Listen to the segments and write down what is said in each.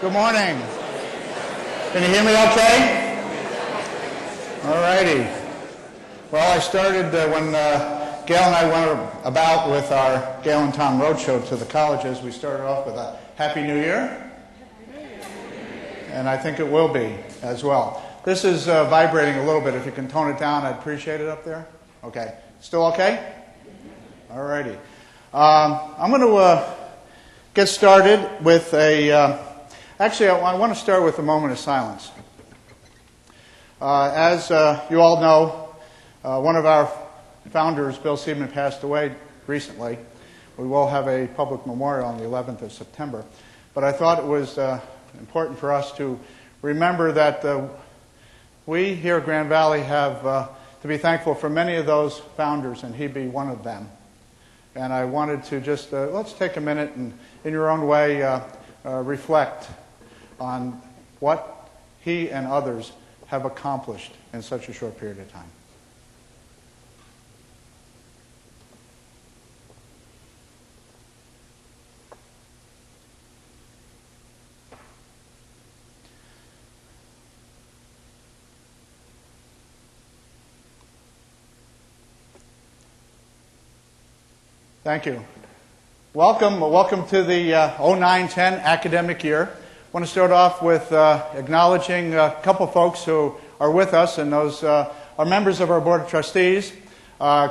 Good morning. Can you hear me okay? All righty. Well, I started when Gail and I went about with our Gail and Tom Roadshow to the colleges. We started off with a Happy New Year. And I think it will be as well. This is vibrating a little bit. If you can tone it down, I'd appreciate it up there. Okay. Still okay? All righty. I'm going to get started with actually, I want to start with a moment of silence. As you all know, one of our founders, Bill Seidman, passed away recently. We will have a public memorial on the 11th of September. But I thought it was important for us to remember that we here at Grand Valley have to be thankful for many of those founders, and he be one of them. And I wanted to just, let's take a minute and, in your own way, reflect on what he and others have accomplished in such a short period of time. Thank you. Welcome to the 09-10 academic year. I want to start off with acknowledging a couple folks who are with us, and those are members of our Board of Trustees.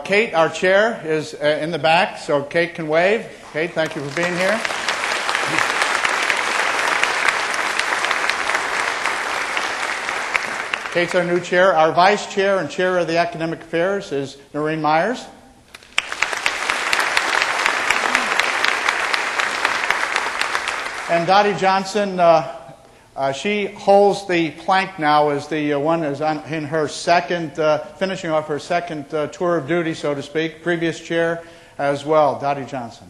Kate, our chair, is in the back, so Kate can wave. Kate, thank you for being here. Kate's our new chair. Our vice chair and chair of the academic affairs is Noreen Myers. And Dottie Johnson, she holds the plank now as the one is in her second, finishing off her second tour of duty, so to speak. Previous chair as well, Dottie Johnson.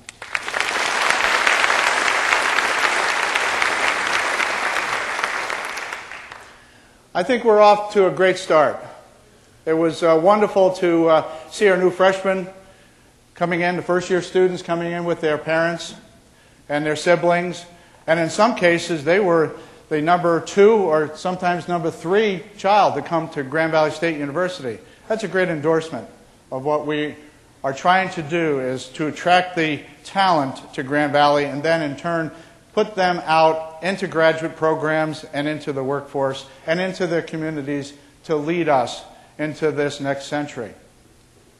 I think we're off to a great start. It was wonderful to see our new freshmen coming in, the first-year students coming in with their parents and their siblings. And in some cases, they were the number 2 or sometimes number 3 child to come to Grand Valley State University. That's a great endorsement of what we are trying to do, is to attract the talent to Grand Valley and then in turn put them out into graduate programs and into the workforce and into their communities to lead us into this next century.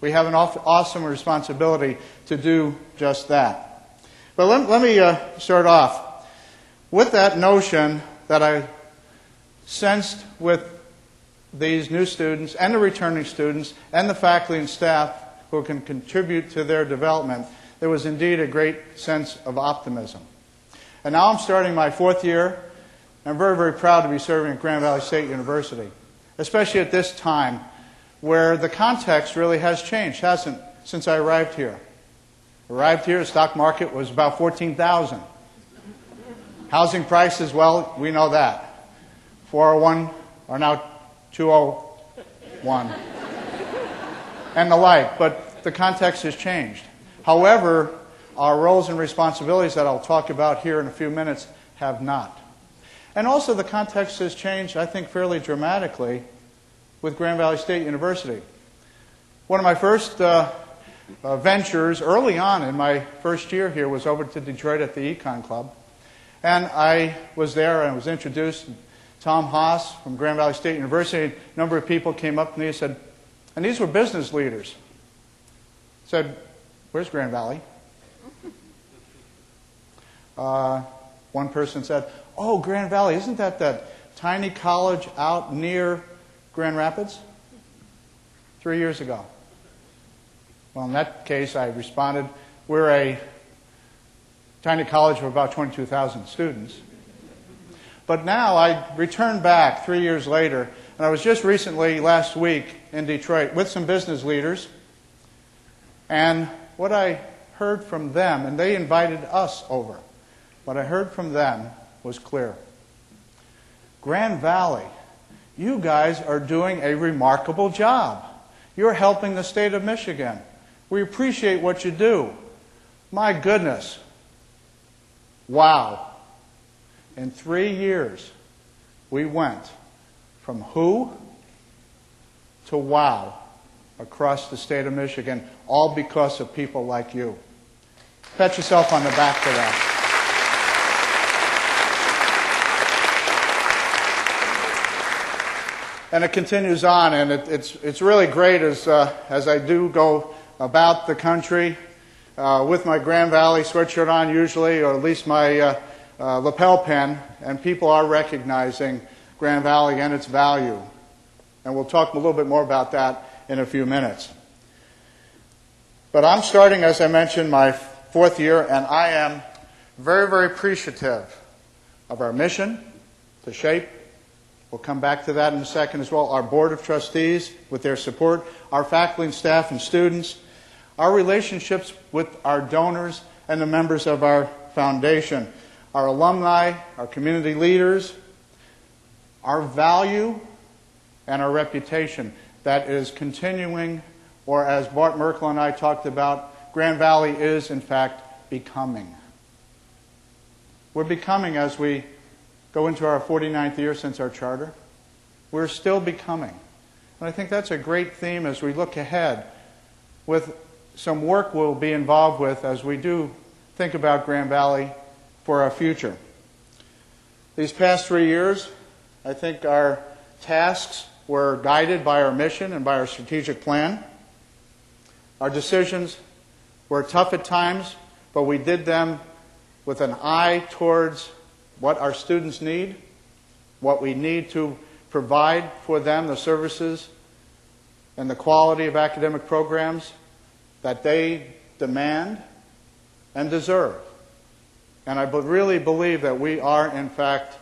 We have an awesome responsibility to do just that. But let me start off with that notion that I sensed with these new students and the returning students and the faculty and staff who can contribute to their development. There was indeed a great sense of optimism. And now I'm starting my 4th year. I'm very, very proud to be serving at Grand Valley State University, especially at this time where the context really has changed, hasn't it, since I arrived here. Arrived here, the stock market was about 14,000. Housing prices, well, we know that. 401 are now 201. And the like, but the context has changed. However, our roles and responsibilities that I'll talk about here in a few minutes have not. And also the context has changed, I think, fairly dramatically with Grand Valley State University. One of my first ventures early on in my first year here was over to Detroit at the Econ Club. And I was there and was introduced. Tom Haas from Grand Valley State University, a number of people came up to me and said, and these were business leaders, said, "Where's Grand Valley?" One person said, "Oh, Grand Valley, isn't that tiny college out near Grand Rapids?" 3 years ago. Well, in that case, I responded, "We're a tiny college of about 22,000 students." But now I returned back 3 years later, and I was just recently, last week, in Detroit with some business leaders. And what I heard from them, and they invited us over, what I heard from them was clear. Grand Valley, you guys are doing a remarkable job. You're helping the state of Michigan. We appreciate what you do. My goodness. Wow. In 3 years, we went from who to wow across the state of Michigan, all because of people like you. Pat yourself on the back for that. And it continues on, and it's really great as I do go about the country with my Grand Valley sweatshirt on usually, or at least my lapel pin, and people are recognizing Grand Valley and its value. And we'll talk a little bit more about that in a few minutes. But I'm starting, as I mentioned, my 4th year, and I am very, very appreciative of our mission to shape. We'll come back to that in a second as well. Our Board of Trustees with their support, our faculty and staff and students, our relationships with our donors and the members of our foundation, our alumni, our community leaders, our value and our reputation that is continuing, or as Bart Merkel and I talked about, Grand Valley is in fact becoming. We're becoming as we go into our 49th year since our charter. We're still becoming. And I think that's a great theme as we look ahead with some work we'll be involved with as we do think about Grand Valley for our future. These past 3 years, I think our tasks were guided by our mission and by our strategic plan. Our decisions were tough at times, but we did them with an eye towards what our students need, what we need to provide for them, the services and the quality of academic programs that they demand and deserve. And I really believe that we are, in fact,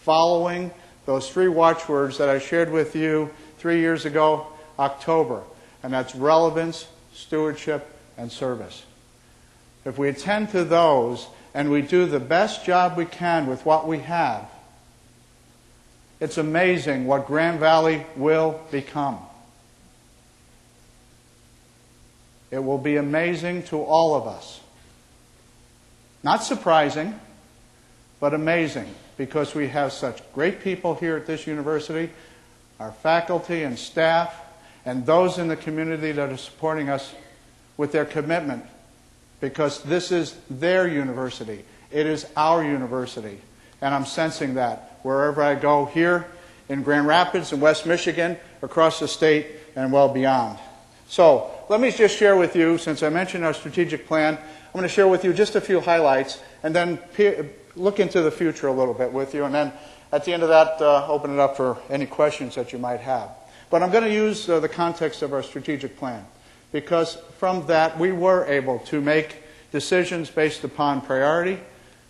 following those 3 watchwords that I shared with you 3 years ago, October, and that's relevance, stewardship, and service. If we attend to those and we do the best job we can with what we have, it's amazing what Grand Valley will become. It will be amazing to all of us. Not surprising, but amazing, because we have such great people here at this university, our faculty and staff, and those in the community that are supporting us with their commitment, because this is their university. It is our university. And I'm sensing that wherever I go here in Grand Rapids and West Michigan, across the state, and well beyond. So let me just share with you, since I mentioned our strategic plan, I'm going to share with you just a few highlights and then look into the future a little bit with you, and then at the end of that, open it up for any questions that you might have. But I'm going to use the context of our strategic plan, because from that we were able to make decisions based upon priority.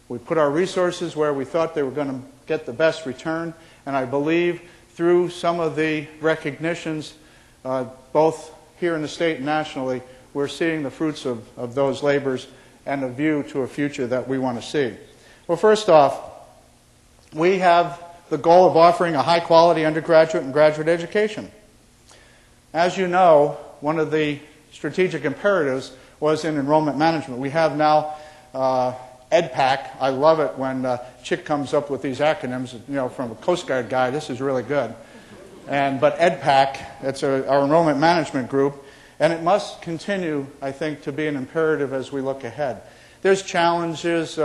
We put our resources where we thought they were going to get the best return, and I believe through some of the recognitions, both here in the state and nationally, we're seeing the fruits of those labors and a view to a future that we want to see. Well, first off, we have the goal of offering a high-quality undergraduate and graduate education. As you know, one of the strategic imperatives was in enrollment management. We have now EdPAC. I love it when Chick comes up with these acronyms, from a Coast Guard guy. This is really good. But EdPAC, it's our enrollment management group, and it must continue, I think, to be an imperative as we look ahead. There's challenges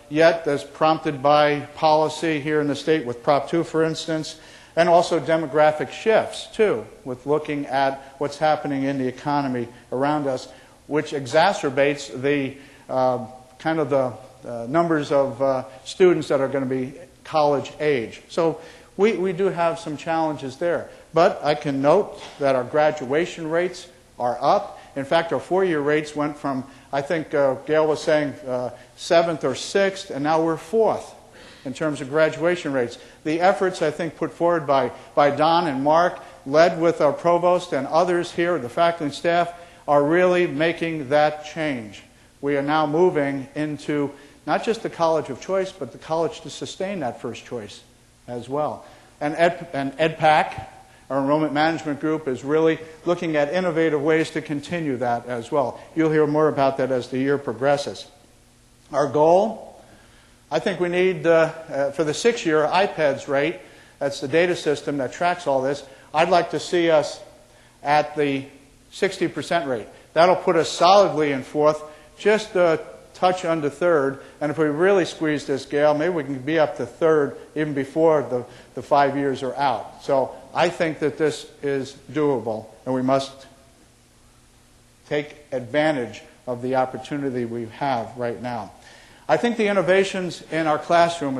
yet that's prompted by policy here in the state with Prop 2, for instance, and also demographic shifts, too, with looking at what's happening in the economy around us, which exacerbates the numbers of students that are going to be college age. So we do have some challenges there. But I can note that our graduation rates are up. In fact, our 4-year rates went from, I think Gail was saying, 7th or 6th, and now we're 4th in terms of graduation rates. The efforts, I think, put forward by Don and Mark, led with our provost and others here, the faculty and staff, are really making that change. We are now moving into not just the college of choice, but the college to sustain that first choice as well. And EdPAC, our enrollment management group, is really looking at innovative ways to continue that as well. You'll hear more about that as the year progresses. Our goal I think we need, for the 6-year iPads rate, that's the data system that tracks all this, I'd like to see us at the 60% rate. That'll put us solidly in fourth, just a touch under third, and if we really squeeze this gale, maybe we can be up to third even before the 5 years are out. So I think that this is doable, and we must take advantage of the opportunity we have right now. I think the innovations in our classroom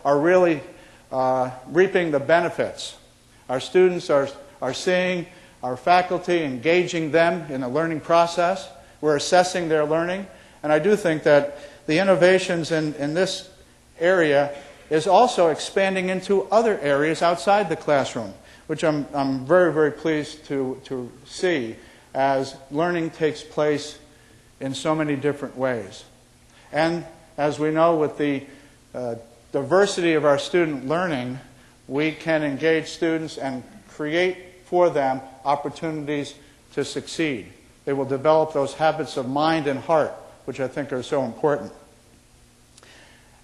are really reaping the benefits. Our students are seeing our faculty engaging them in the learning process. We're assessing their learning. And I do think that the innovations in this area is also expanding into other areas outside the classroom, which I'm very, very pleased to see as learning takes place in so many different ways. And as we know, with the diversity of our student learning, we can engage students and create for them opportunities to succeed. They will develop those habits of mind and heart, which I think are so important.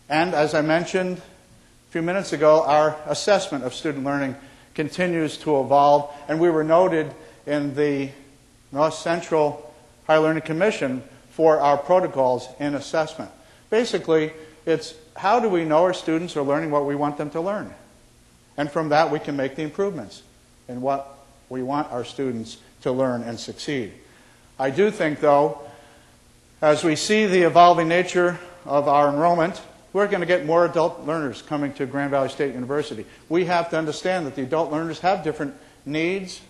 And as I mentioned a few minutes ago, our assessment of student learning continues to evolve, and we were noted in the North Central Higher Learning Commission for our protocols in assessment. Basically, it's how do we know our students are learning what we want them to learn? And from that, we can make the improvements in what we want our students to learn and succeed. I do think, though, as we see the evolving nature of our enrollment, we're going to get more adult learners coming to Grand Valley State University. We have to understand that the adult learners have different needs,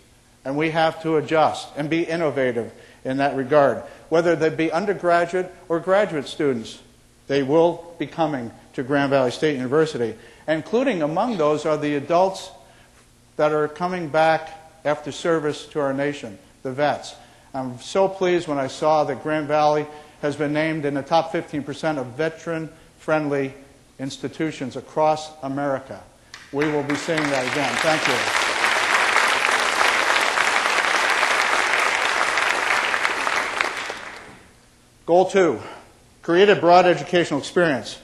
and we have to adjust and be innovative in that regard. Whether they be undergraduate or graduate students, they will be coming to Grand Valley State University. Including among those are the adults that are coming back after service to our nation, the vets. I'm so pleased when I saw that Grand Valley has been named in the top 15% of veteran-friendly institutions across America. We will be seeing that again. Thank you. Goal 2, create a broad educational experience.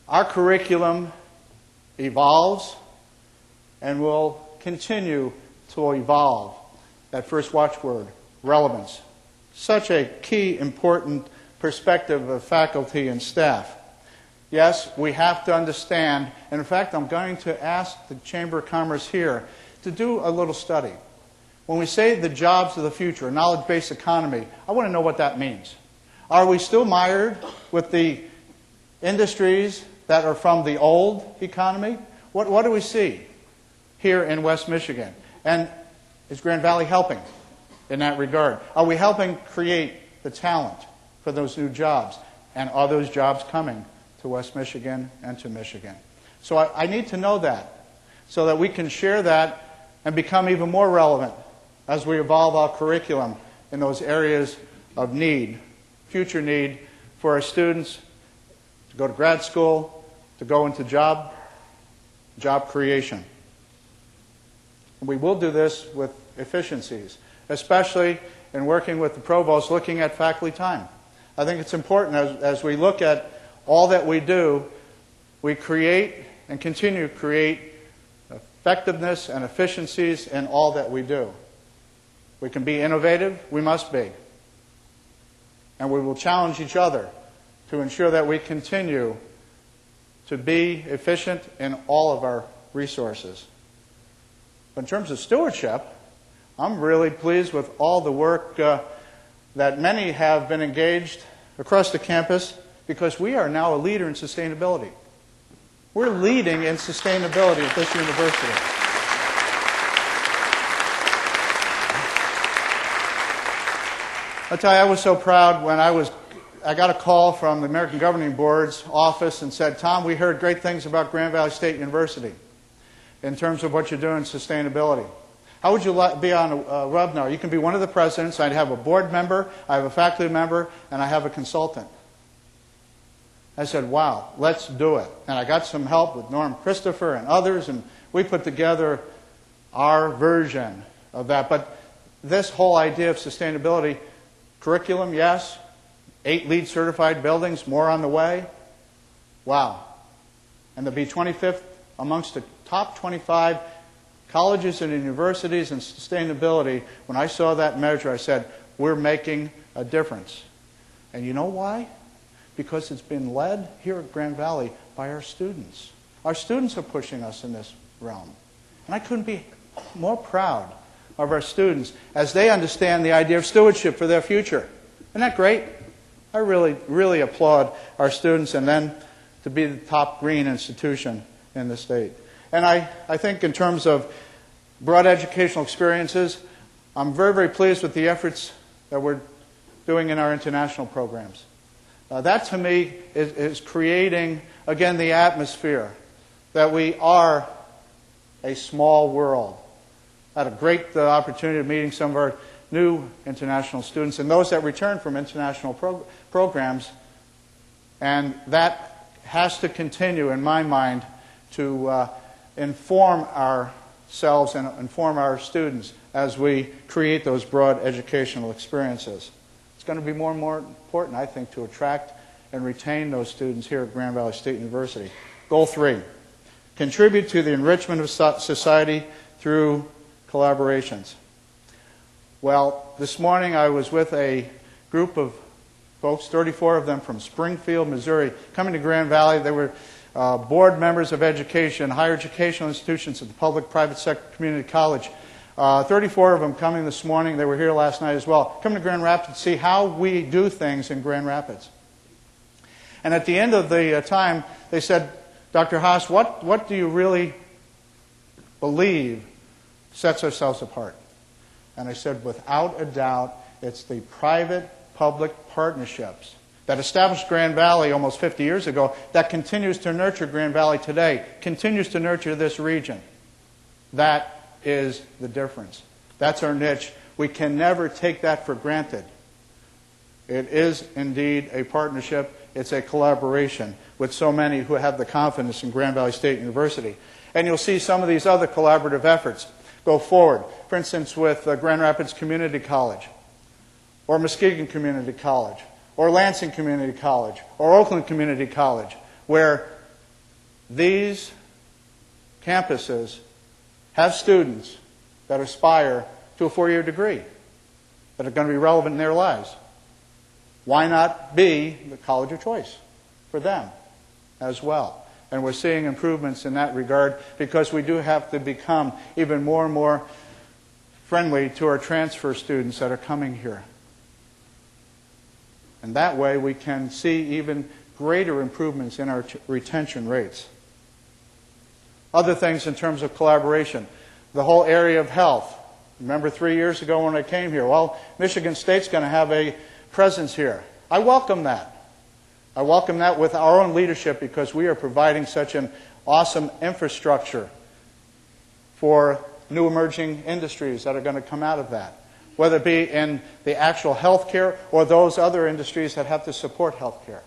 Our curriculum evolves and will continue to evolve. That first watchword, relevance. Such a key, important perspective of faculty and staff. Yes, we have to understand, and in fact, I'm going to ask the Chamber of Commerce here to do a little study. When we say the jobs of the future, a knowledge-based economy, I want to know what that means. Are we still mired with the industries that are from the old economy? What do we see here in West Michigan? And is Grand Valley helping in that regard? Are we helping create the talent for those new jobs? And are those jobs coming to West Michigan and to Michigan? So I need to know that so that we can share that and become even more relevant as we evolve our curriculum in those areas of need, future need for our students to go to grad school, to go into job creation. We will do this with efficiencies, especially in working with the provost looking at faculty time. I think it's important as we look at all that we do, we create and continue to create effectiveness and efficiencies in all that we do. We can be innovative, we must be. And we will challenge each other to ensure that we continue to be efficient in all of our resources. But in terms of stewardship, I'm really pleased with all the work that many have been engaged across the campus because we are now a leader in sustainability. We're leading in sustainability at this university. I'll tell you, I was so proud when I got a call from the American Governing Board's office and said, Tom, we heard great things about Grand Valley State University in terms of what you're doing in sustainability. How would you be on a webinar? You can be one of the presidents. I'd have a board member, I have a faculty member, and I have a consultant. I said, wow, let's do it. And I got some help with Norm Christopher and others, and we put together our version of that. But this whole idea of sustainability, curriculum, yes, 8 LEED certified buildings, more on the way. Wow. And to be 25th amongst the top 25 colleges and universities in sustainability, when I saw that measure, I said, we're making a difference. And you know why? Because it's been led here at Grand Valley by our students. Our students are pushing us in this realm. And I couldn't be more proud of our students as they understand the idea of stewardship for their future. Isn't that great? I really, really applaud our students, and then to be the top green institution in the state. And I think in terms of broad educational experiences, I'm very, very pleased with the efforts that we're doing in our international programs. That, to me, is creating, again, the atmosphere that we are a small world. I had a great opportunity of meeting some of our new international students and those that return from international programs, and that has to continue, in my mind, to inform ourselves and inform our students as we create those broad educational experiences. It's going to be more and more important, I think, to attract and retain those students here at Grand Valley State University. Goal 3, contribute to the enrichment of society through collaborations. Well, this morning I was with a group of folks, 34 of them from Springfield, Missouri, coming to Grand Valley. They were board members of education, higher educational institutions at the public, private sector, community college. 34 of them coming this morning. They were here last night as well. Coming to Grand Rapids to see how we do things in Grand Rapids. And at the end of the time, they said, Dr. Haas, what do you really believe sets ourselves apart? And I said, without a doubt, it's the private-public partnerships that established Grand Valley almost 50 years ago, that continues to nurture Grand Valley today, continues to nurture this region. That is the difference. That's our niche. We can never take that for granted. It is indeed a partnership. It's a collaboration with so many who have the confidence in Grand Valley State University. And you'll see some of these other collaborative efforts go forward. For instance, with Grand Rapids Community College, or Muskegon Community College, or Lansing Community College, or Oakland Community College, where these campuses have students that aspire to a 4-year degree that are going to be relevant in their lives. Why not be the college of choice for them as well? And we're seeing improvements in that regard because we do have to become even more and more friendly to our transfer students that are coming here. And that way we can see even greater improvements in our retention rates. Other things in terms of collaboration, the whole area of health. Remember 3 years ago when I came here? Well, Michigan State's going to have a presence here. I welcome that. I welcome that with our own leadership because we are providing such an awesome infrastructure for new emerging industries that are going to come out of that, whether it be in the actual healthcare or those other industries that have to support healthcare.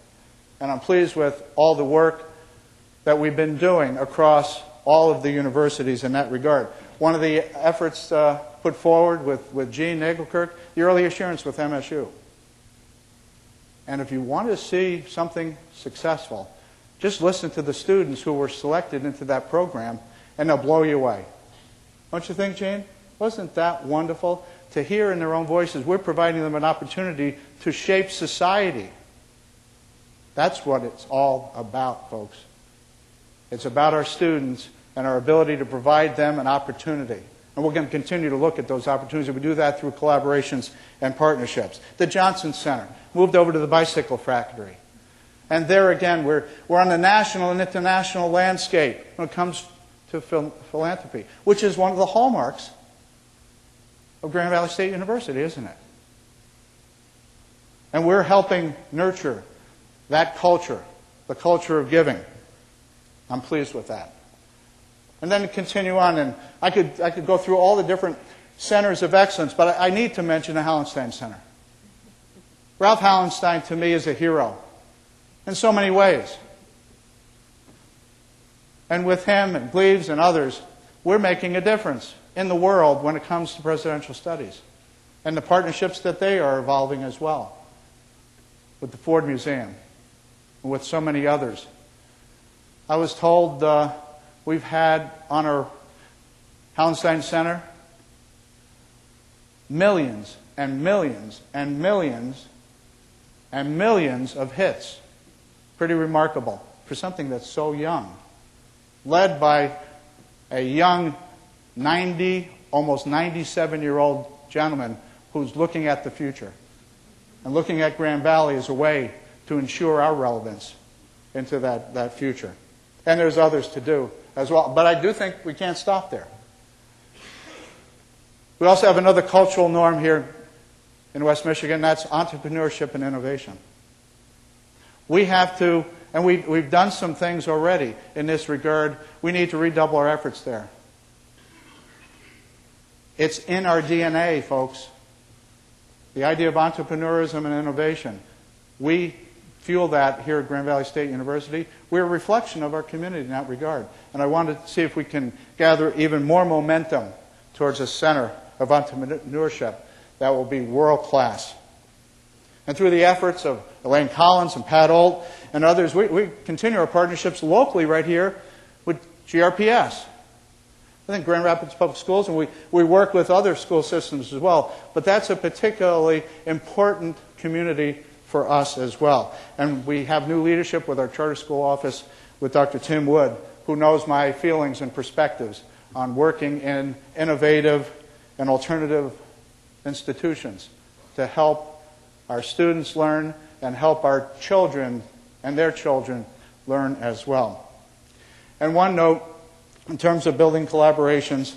And I'm pleased with all the work that we've been doing across all of the universities in that regard. One of the efforts put forward with Gene Nagelkirk, the early assurance with MSU. And if you want to see something successful, just listen to the students who were selected into that program, and they'll blow you away. Don't you think, Gene? Wasn't that wonderful? To hear in their own voices, we're providing them an opportunity to shape society. That's what it's all about, folks. It's about our students and our ability to provide them an opportunity. And we're going to continue to look at those opportunities. We do that through collaborations and partnerships. The Johnson Center moved over to the bicycle factory. And there again, we're on the national and international landscape when it comes to philanthropy, which is one of the hallmarks of Grand Valley State University, isn't it? And we're helping nurture that culture, the culture of giving. I'm pleased with that. And then continue on, and I could go through all the different centers of excellence, but I need to mention the Hallenstein Center. Ralph Hallenstein, to me, is a hero in so many ways. And with him and Gleaves and others, we're making a difference in the world when it comes to presidential studies and the partnerships that they are evolving as well with the Ford Museum and with so many others. I was told we've had on our Hallenstein Center millions and millions and millions and millions of hits. Pretty remarkable for something that's so young. Led by a young 90, almost 97-year-old gentleman who's looking at the future and looking at Grand Valley as a way to ensure our relevance into that future. And there's others to do as well. But I do think we can't stop there. We also have another cultural norm here in West Michigan, that's entrepreneurship and innovation. We have to, and we've done some things already in this regard, we need to redouble our efforts there. It's in our DNA, folks. The idea of entrepreneurism and innovation. We fuel that here at Grand Valley State University. We're a reflection of our community in that regard. And I wanted to see if we can gather even more momentum towards a center of entrepreneurship that will be world-class. And through the efforts of Elaine Collins and Pat Olt and others, we continue our partnerships locally right here with GRPS. I think Grand Rapids Public Schools, and we work with other school systems as well. But that's a particularly important community for us as well. And we have new leadership with our charter school office with Dr. Tim Wood, who knows my feelings and perspectives on working in innovative and alternative institutions to help our students learn and help our children and their children learn as well. And one note, in terms of building collaborations,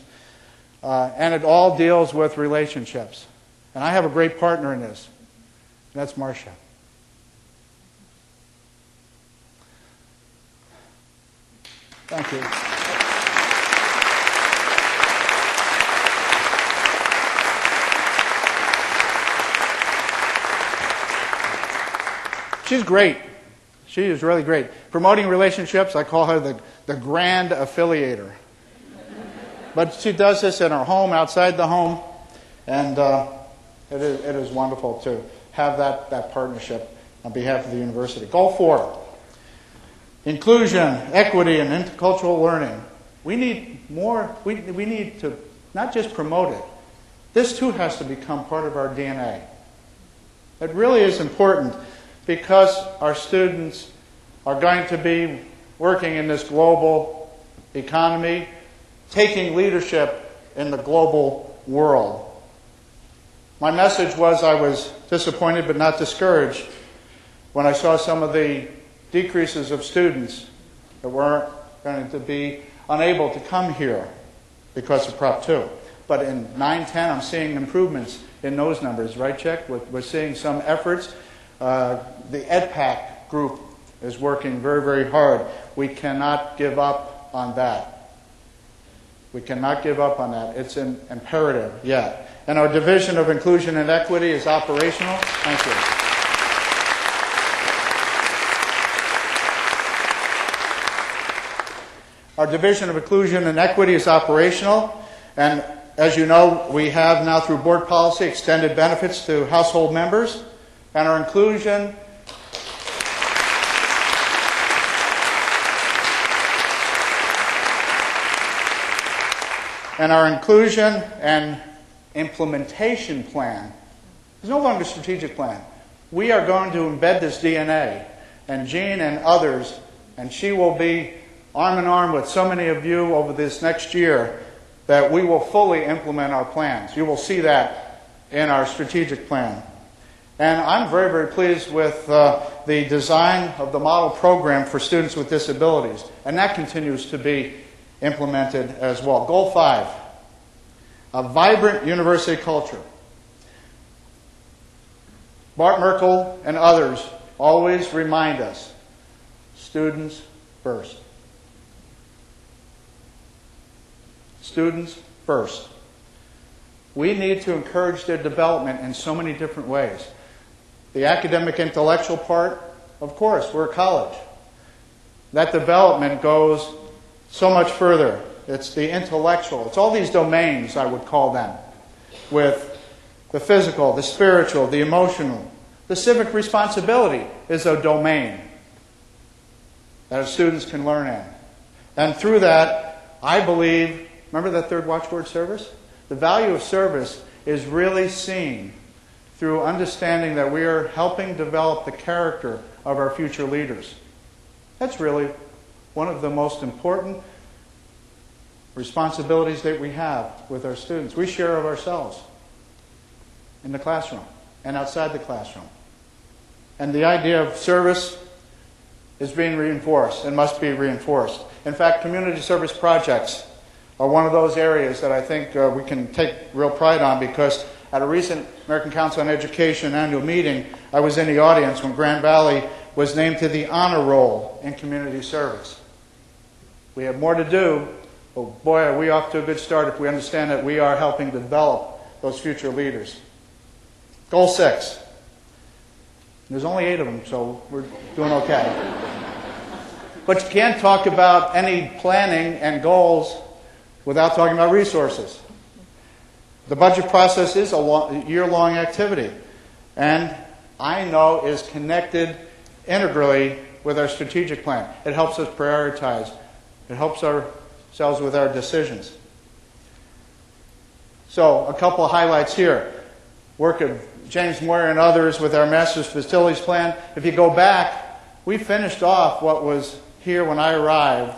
and it all deals with relationships. And I have a great partner in this, and that's Marcia. Thank you. She's great. She is really great. Promoting relationships, I call her the grand affiliator. But she does this in her home, outside the home, and it is wonderful to have that partnership on behalf of the university. Goal 4, inclusion, equity, and intercultural learning. We need more. We need to not just promote it. This too has to become part of our DNA. It really is important because our students are going to be working in this global economy, taking leadership in the global world. My message was I was disappointed but not discouraged when I saw some of the decreases of students that were going to be unable to come here because of Prop 2. But in 9-10, I'm seeing improvements in those numbers, right, Chick? We're seeing some efforts. The EdPAC group is working very, very hard. We cannot give up on that. We cannot give up on that. It's an imperative yet. And our Division of Inclusion and Equity is operational. Thank you. Our Division of Inclusion and Equity is operational. And as you know, we have now through board policy extended benefits to household members. And our inclusion and implementation plan is no longer a strategic plan. We are going to embed this DNA, and Jean and others, and she will be arm in arm with so many of you over this next year that we will fully implement our plans. You will see that in our strategic plan. And I'm very, very pleased with the design of the model program for students with disabilities, and that continues to be implemented as well. Goal 5, a vibrant university culture. Bart Merkel and others always remind us, students first. Students first. We need to encourage their development in so many different ways. The academic intellectual part, of course, we're a college. That development goes so much further. It's the intellectual. It's all these domains, I would call them, with the physical, the spiritual, the emotional. The civic responsibility is a domain. that our students can learn in. And through that, I believe, remember that third watchword, service? The value of service is really seen through understanding that we are helping develop the character of our future leaders. That's really one of the most important responsibilities that we have with our students. We share of ourselves in the classroom and outside the classroom. And the idea of service is being reinforced and must be reinforced. In fact, community service projects are one of those areas that I think we can take real pride on, because at a recent American Council on Education annual meeting, I was in the audience when Grand Valley was named to the honor roll in community service. We have more to do, but boy, are we off to a good start if we understand that we are helping develop those future leaders. Goal 6. There's only 8 of them, so we're doing okay. But you can't talk about any planning and goals without talking about resources. The budget process is a year-long activity, and I know is connected integrally with our strategic plan. It helps us prioritize. It helps ourselves with our decisions. So, a couple of highlights here. Work of James Moyer and others with our Master's Facilities Plan. If you go back, we finished off what was here when I arrived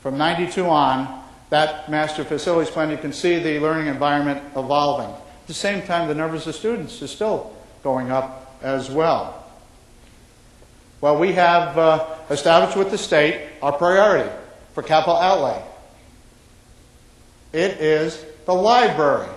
from 92 on, that Master Facilities Plan. You can see the learning environment evolving. At the same time, the numbers of students is still going up as well. Well, we have established with the state our priority for capital outlay. It is the library.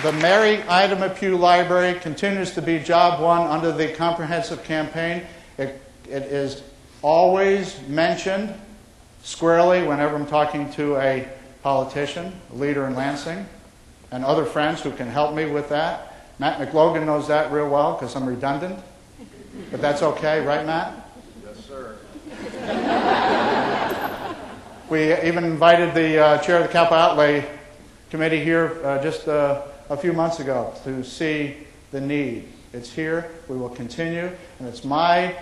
The Mary Ida Pugh Library continues to be job one under the comprehensive campaign. It is always mentioned squarely whenever I'm talking to a politician, a leader in Lansing, and other friends who can help me with that. Matt McLogan knows that real well because I'm redundant, but that's okay, right, Matt? Yes, sir. We even invited the chair of the Capital Outlay Committee here just a few months ago to see the need. It's here. We will continue. And it's no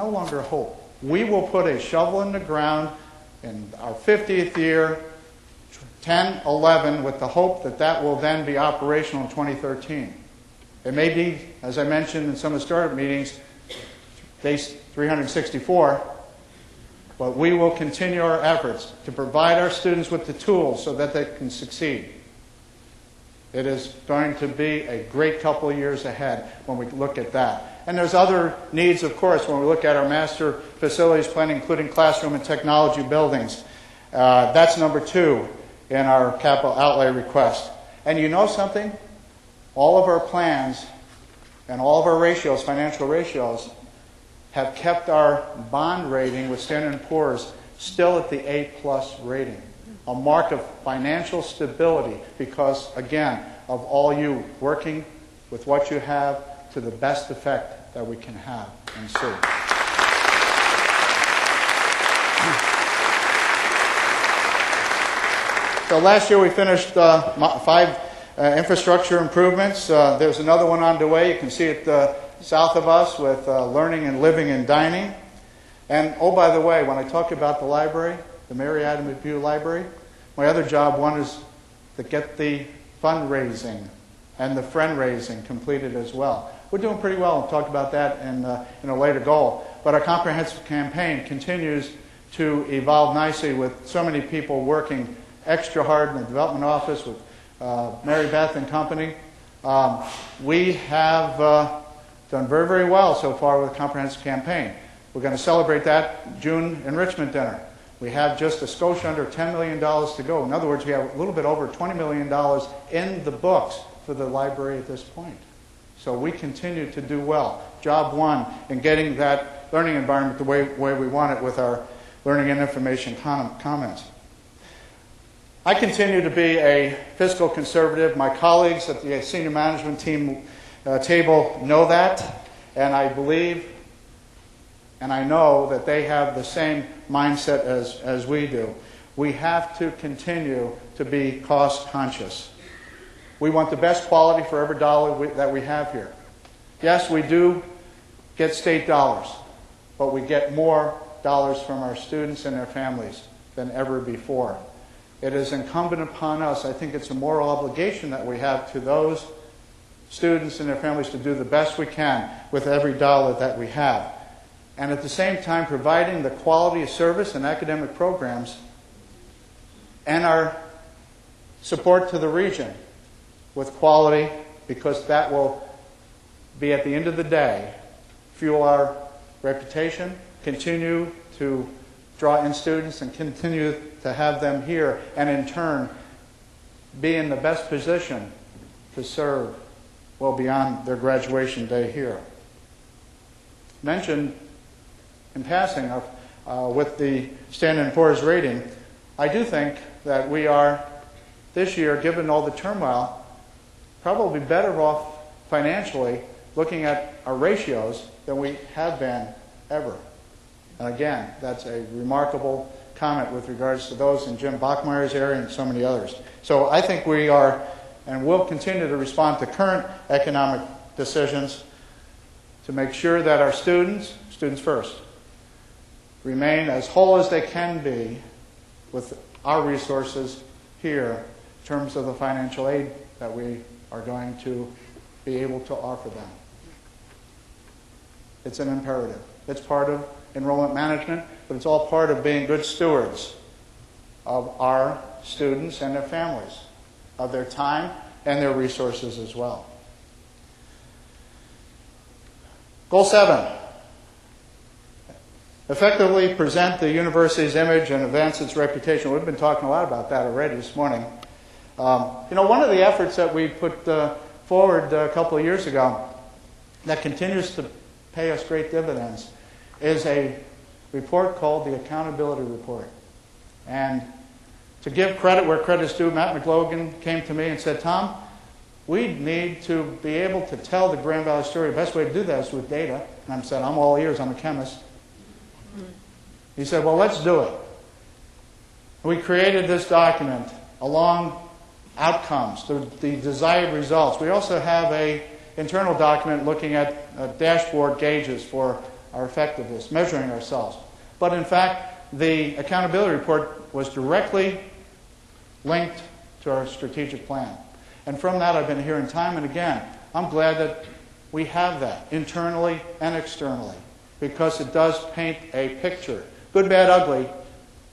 longer a hope. We will put a shovel in the ground in our 50th year, 10, 11, with the hope that that will then be operational in 2013. It may be, as I mentioned in some of the startup meetings, base 364, but we will continue our efforts to provide our students with the tools so that they can succeed. It is going to be a great couple of years ahead when we look at that. And there's other needs, of course, when we look at our master facilities plan, including classroom and technology buildings. That's number 2 in our capital outlay request. And you know something? All of our plans and all of our ratios, financial ratios, have kept our bond rating with Standard & Poor's still at the A+ rating. A mark of financial stability because, again, of all you working with what you have to the best effect that we can have and see. So last year we finished 5 infrastructure improvements. There's another one on the way. You can see it south of us with learning and living and dining. And, oh, by the way, when I talk about the library, the Mary Ida Pugh Library, my other job one is to get the fundraising and the friend raising completed as well. We're doing pretty well. We'll talk about that in a later goal. But our comprehensive campaign continues to evolve nicely with so many people working extra hard in the development office with Mary Beth and company. We have done very, very well so far with the comprehensive campaign. We're going to celebrate that June enrichment dinner. We have just a skosh under $10 million to go. In other words, we have a little bit over $20 million in the books for the library at this point. So we continue to do well. Job one in getting that learning environment the way we want it with our learning and information comments. I continue to be a fiscal conservative. My colleagues at the senior management team table know that, and I believe and I know that they have the same mindset as we do. We have to continue to be cost conscious. We want the best quality for every dollar that we have here. Yes, we do get state dollars, but we get more dollars from our students and their families than ever before. It is incumbent upon us, I think it's a moral obligation that we have to those students and their families to do the best we can with every dollar that we have. And at the same time, providing the quality of service and academic programs and our support to the region with quality, because that will be, at the end of the day, fuel our reputation, continue to draw in students, and continue to have them here, and in turn, be in the best position to serve well beyond their graduation day here. Mentioned in passing with the Standard & Poor's rating, I do think that we are, this year, given all the turmoil, probably better off financially looking at our ratios than we have been ever. And again, that's a remarkable comment with regards to those in Jim Bachmeyer's area and so many others. So I think we are and will continue to respond to current economic decisions to make sure that our students first, remain as whole as they can be with our resources here in terms of the financial aid that we are going to be able to offer them. It's an imperative. It's part of enrollment management, but it's all part of being good stewards of our students and their families, of their time and their resources as well. Goal 7. Effectively present the university's image and advance its reputation. We've been talking a lot about that already this morning. One of the efforts that we put forward a couple of years ago that continues to pay us great dividends is a report called the Accountability Report. And to give credit where credit's due, Matt McLogan came to me and said, Tom, we need to be able to tell the Grand Valley story. The best way to do that is with data. And I said, I'm all ears, I'm a chemist. He said, well, let's do it. We created this document along outcomes, the desired results. We also have an internal document looking at dashboard gauges for our effectiveness, measuring ourselves. But in fact, the accountability report was directly linked to our strategic plan. And from that, I've been hearing time and again, I'm glad that we have that internally and externally, because it does paint a picture, good, bad, ugly,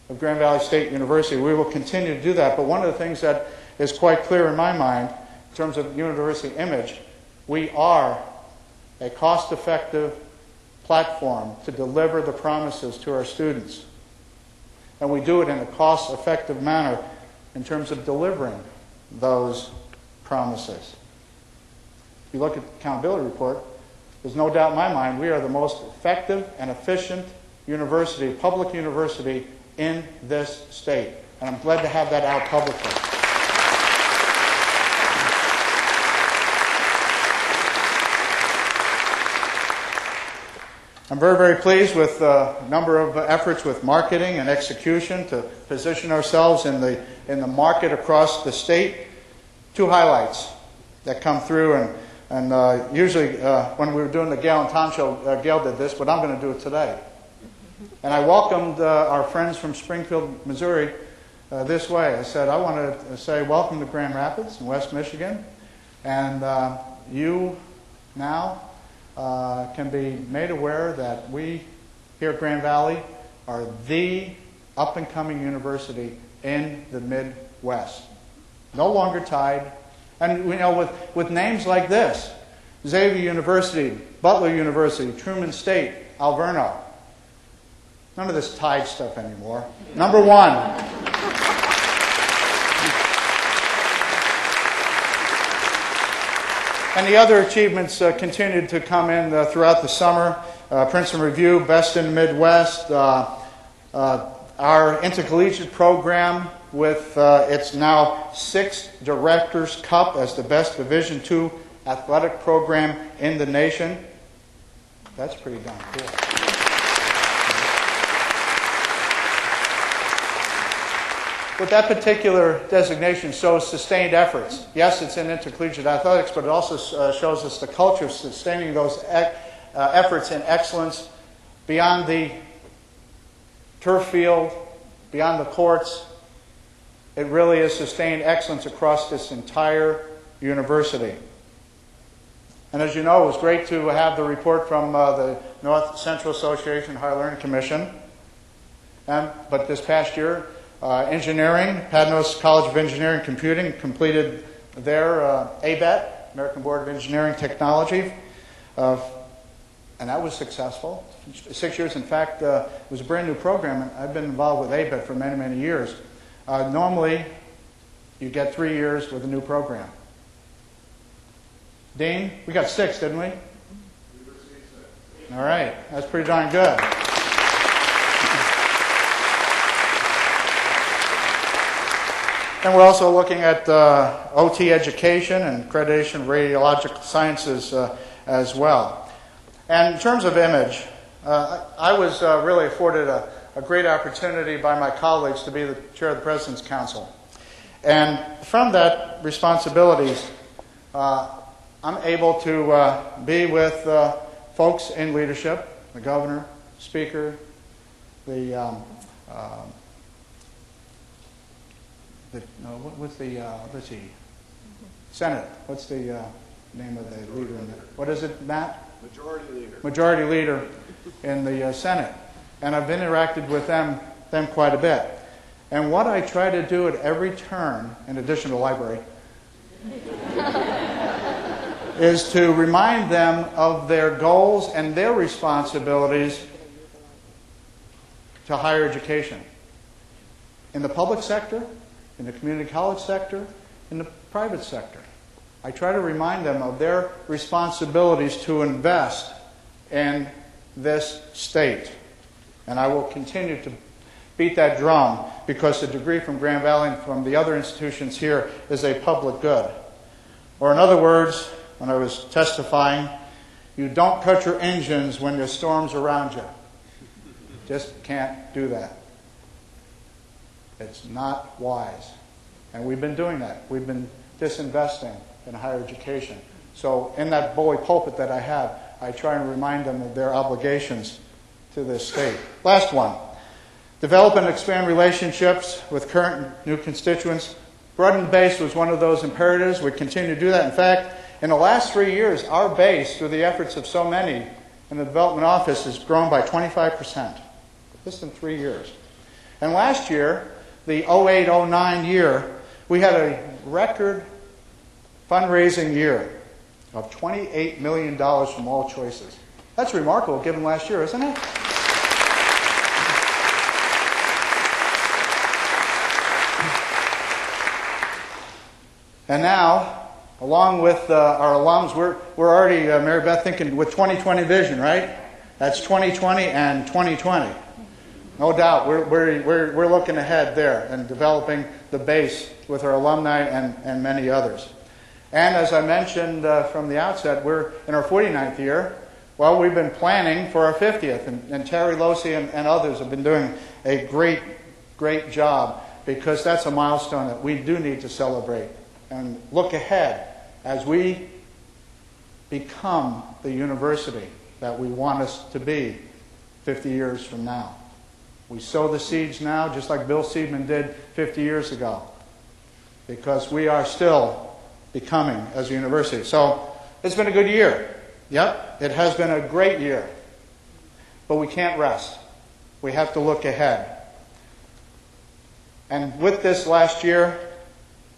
of Grand Valley State University. We will continue to do that. But one of the things that is quite clear in my mind, in terms of university image, we are a cost-effective platform to deliver the promises to our students. And we do it in a cost-effective manner in terms of delivering those promises. If you look at the accountability report, there's no doubt in my mind we are the most effective and efficient university, public university in this state. And I'm glad to have that out publicly. I'm very, very pleased with a number of efforts with marketing and execution to position ourselves in the market across the state. Two highlights that come through, and usually when we were doing the Gale and Tom show, Gail did this, but I'm going to do it today. And I welcomed our friends from Springfield, Missouri, this way. I said, I want to say welcome to Grand Rapids in West Michigan, and you now can be made aware that we here at Grand Valley are the up-and-coming university in the Midwest. No longer tied. And with names like this, Xavier University, Butler University, Truman State, Alverno. None of this tied stuff anymore. Number one. And the other achievements continued to come in throughout the summer. Princeton Review, Best in the Midwest. Our intercollegiate program with its now 6th Directors' Cup as the best Division II athletic program in the nation. That's pretty darn cool. But that particular designation shows sustained efforts. Yes, it's in intercollegiate athletics, but it also shows us the culture of sustaining those efforts in excellence beyond the turf field, beyond the courts. It really is sustained excellence across this entire university. And as you know, it was great to have the report from the North Central Association Higher Learning Commission. But this past year, engineering, Padnos College of Engineering and Computing completed their ABET, American Board of Engineering Technology, and that was successful. 6 years, in fact, it was a brand new program, and I've been involved with ABET for many, many years. Normally, you get 3 years with a new program. Dean, we got 6, didn't we? All right, that's pretty darn good. And we're also looking at OT education and accreditation of radiological sciences as well. And in terms of image, I was really afforded a great opportunity by my colleagues to be the chair of the President's Council. And from that responsibilities, I'm able to be with folks in leadership, the governor, speaker, Senate. What's the name of the leader in there? What is it, Matt? Majority Leader. Majority Leader in the Senate. And I've interacted with them quite a bit. And what I try to do at every turn, in addition to the library, is to remind them of their goals and their responsibilities to higher education. In the public sector, in the community college sector, in the private sector. I try to remind them of their responsibilities to invest in this state. And I will continue to beat that drum because the degree from Grand Valley and from the other institutions here is a public good. Or in other words, when I was testifying, you don't cut your engines when there's storms around you. Just can't do that. It's not wise. And we've been doing that. We've been disinvesting in higher education. So in that bully pulpit that I have, I try and remind them of their obligations to this state. Last one. Develop and expand relationships with current and new constituents. Broaden the base was one of those imperatives. We continue to do that. In fact, in the last 3 years, our base, through the efforts of so many in the development office, has grown by 25%. Just in 3 years. And last year, the 08-09 year, we had a record fundraising year of $28 million from all choices. That's remarkable given last year, isn't it? And now, along with our alums, we're already, Mary Beth, thinking with 2020 vision, right? That's 2020 and 2020. No doubt, we're looking ahead there and developing the base with our alumni and many others. And as I mentioned from the outset, we're in our 49th year. Well, we've been planning for our 50th, and Terry Losi and others have been doing a great, great job because that's a milestone that we do need to celebrate and look ahead as we become the university that we want us to be 50 years from now. We sow the seeds now, just like Bill Seidman did 50 years ago, because we are still becoming as a university. So it's been a good year. Yep, it has been a great year. But we can't rest. We have to look ahead. And with this last year,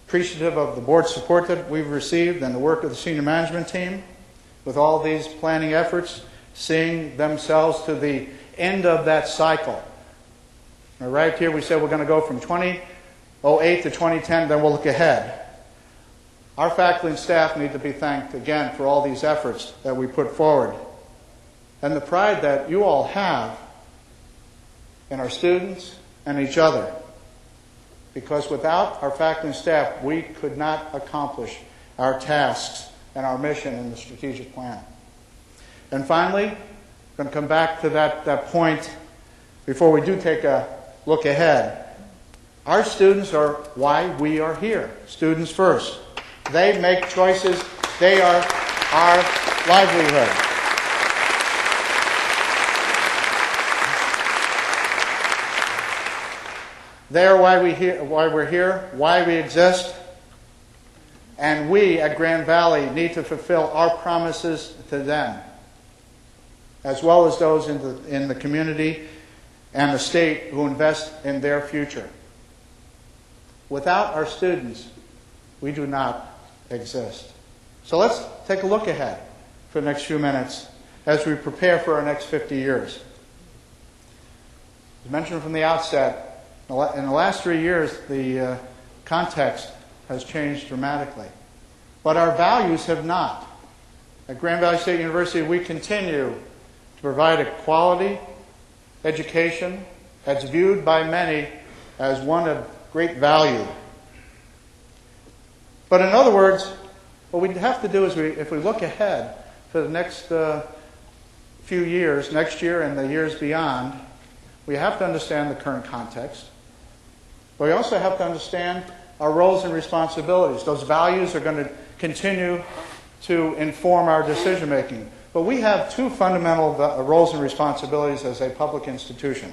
appreciative of the board support that we've received and the work of the senior management team, with all these planning efforts, seeing themselves to the end of that cycle. Now, right here we said we're going to go from 2008 to 2010, then we'll look ahead. Our faculty and staff need to be thanked again for all these efforts that we put forward and the pride that you all have in our students and each other. Because without our faculty and staff, we could not accomplish our tasks and our mission in the strategic plan. And finally, I'm going to come back to that point before we do take a look ahead. Our students are why we are here. Students first. They make choices. They are our livelihood. They are why we're here, why we exist. And we at Grand Valley need to fulfill our promises to them, as well as those in the community and the state who invest in their future. Without our students, we do not exist. So let's take a look ahead for the next few minutes as we prepare for our next 50 years. As mentioned from the outset, in the last 3 years, the context has changed dramatically. But our values have not. At Grand Valley State University, we continue to provide a quality education that's viewed by many as one of great value. But in other words, what we have to do is, if we look ahead for the next few years, next year and the years beyond, we have to understand the current context. But we also have to understand our roles and responsibilities. Those values are going to continue to inform our decision making. But we have two fundamental roles and responsibilities as a public institution.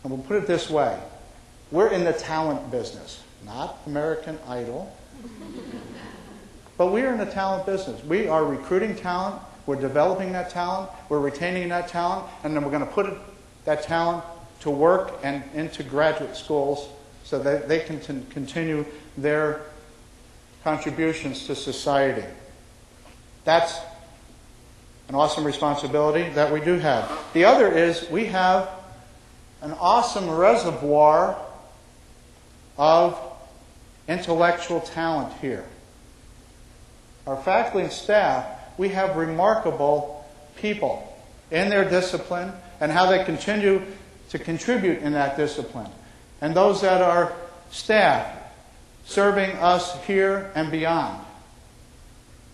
And we'll put it this way. We're in the talent business, not American Idol. But we are in the talent business. We are recruiting talent. We're developing that talent. We're retaining that talent. And then we're going to put that talent to work and into graduate schools so that they can continue their contributions to society. That's an awesome responsibility that we do have. The other is we have an awesome reservoir of intellectual talent here. Our faculty and staff, we have remarkable people in their discipline and how they continue to contribute in that discipline. And those that are staff serving us here and beyond.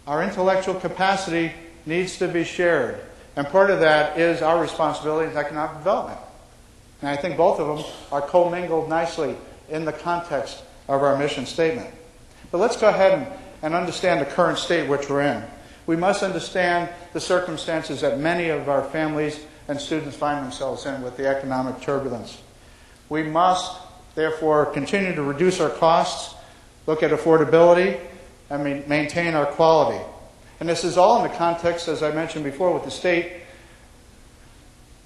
Our intellectual capacity needs to be shared. And part of that is our responsibility in economic development. And I think both of them are commingled nicely in the context of our mission statement. But let's go ahead and understand the current state which we're in. We must understand the circumstances that many of our families and students find themselves in with the economic turbulence. We must, therefore, continue to reduce our costs, look at affordability, and maintain our quality. And this is all in the context, as I mentioned before, with the state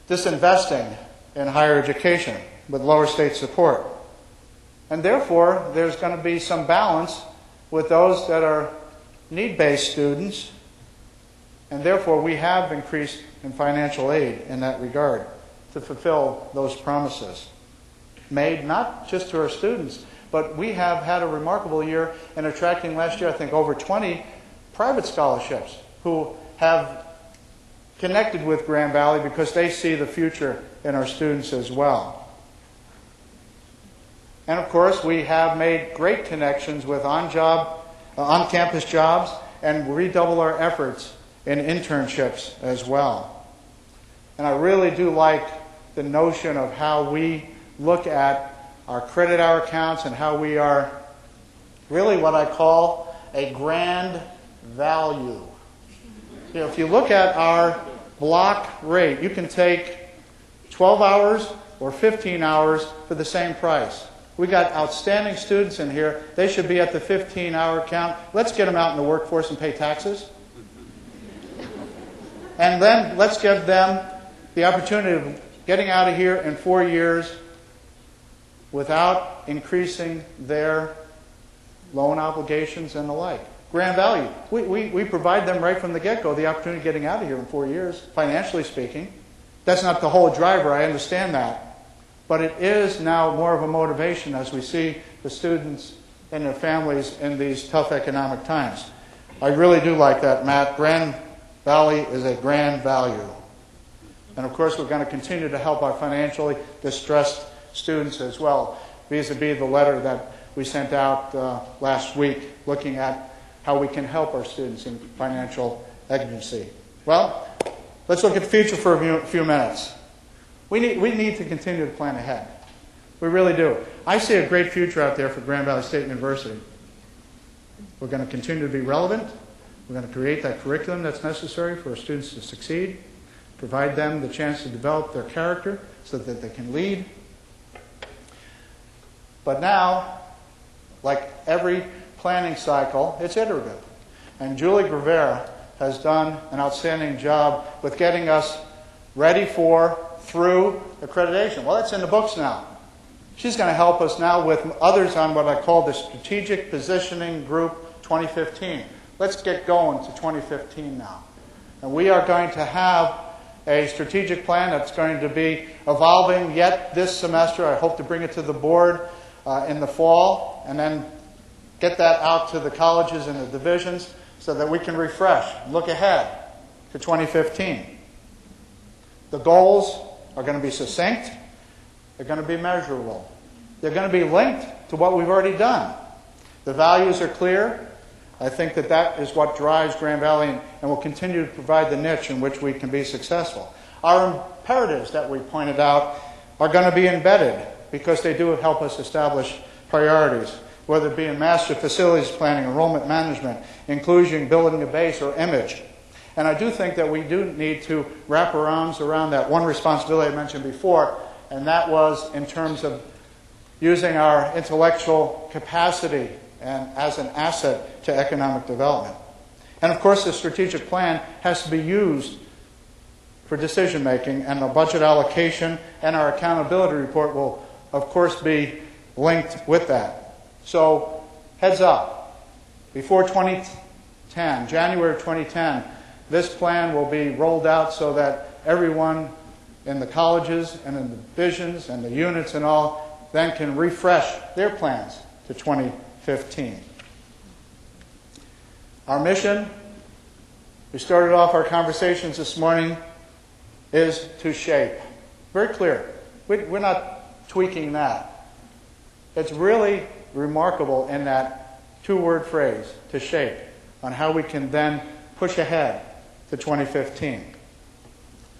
disinvesting in higher education with lower state support. And therefore, there's going to be some balance with those that are need-based students, and therefore we have increased in financial aid in that regard to fulfill those promises made not just to our students, but we have had a remarkable year in attracting last year, I think, over 20 private scholarships who have connected with Grand Valley because they see the future in our students as well. And of course, we have made great connections with on-campus jobs and redouble our efforts in internships as well. And I really do like the notion of how we look at our credit hour accounts and how we are really what I call a grand value. You know, if you look at our block rate, you can take 12 hours or 15 hours for the same price. We got outstanding students in here. They should be at the 15-hour count. Let's get them out in the workforce and pay taxes. And then let's give them the opportunity of getting out of here in 4 years without increasing their loan obligations and the like. Grand Valley, we provide them right from the get-go the opportunity of getting out of here in 4 years, financially speaking. That's not the whole driver, I understand that. But it is now more of a motivation as we see the students and their families in these tough economic times. I really do like that, Matt. Grand Valley is a grand value. And of course, we're going to continue to help our financially distressed students as well, vis-a-vis the letter that we sent out last week looking at how we can help our students in financial exigency. Well, let's look at the future for a few minutes. We need to continue to plan ahead. We really do. I see a great future out there for Grand Valley State University. We're going to continue to be relevant. We're going to create that curriculum that's necessary for our students to succeed, provide them the chance to develop their character so that they can lead. But now, like every planning cycle, it's iterative. And Julie Guevara has done an outstanding job with getting us ready for, through accreditation. Well, it's in the books now. She's going to help us now with others on what I call the Strategic Positioning Group 2015. Let's get going to 2015 now. And we are going to have a strategic plan that's going to be evolving yet this semester. I hope to bring it to the board in the fall and then get that out to the colleges and the divisions so that we can refresh, look ahead to 2015. The goals are going to be succinct. They're going to be measurable. They're going to be linked to what we've already done. The values are clear. I think that that is what drives Grand Valley and will continue to provide the niche in which we can be successful. Our imperatives that we pointed out are going to be embedded because they do help us establish priorities, whether it be in master facilities planning, enrollment management, inclusion, building a base, or image. And I do think that we do need to wrap our arms around that one responsibility I mentioned before, and that was in terms of using our intellectual capacity and as an asset to economic development. And of course, the strategic plan has to be used for decision making, and the budget allocation and our accountability report will, of course, be linked with that. So, heads up, before 2010, January of 2010, this plan will be rolled out so that everyone in the colleges and in the divisions and the units and all then can refresh their plans to 2015. Our mission, we started off our conversations this morning, is to shape. Very clear. We're not tweaking that. It's really remarkable in that two-word phrase, to shape, on how we can then push ahead to 2015. In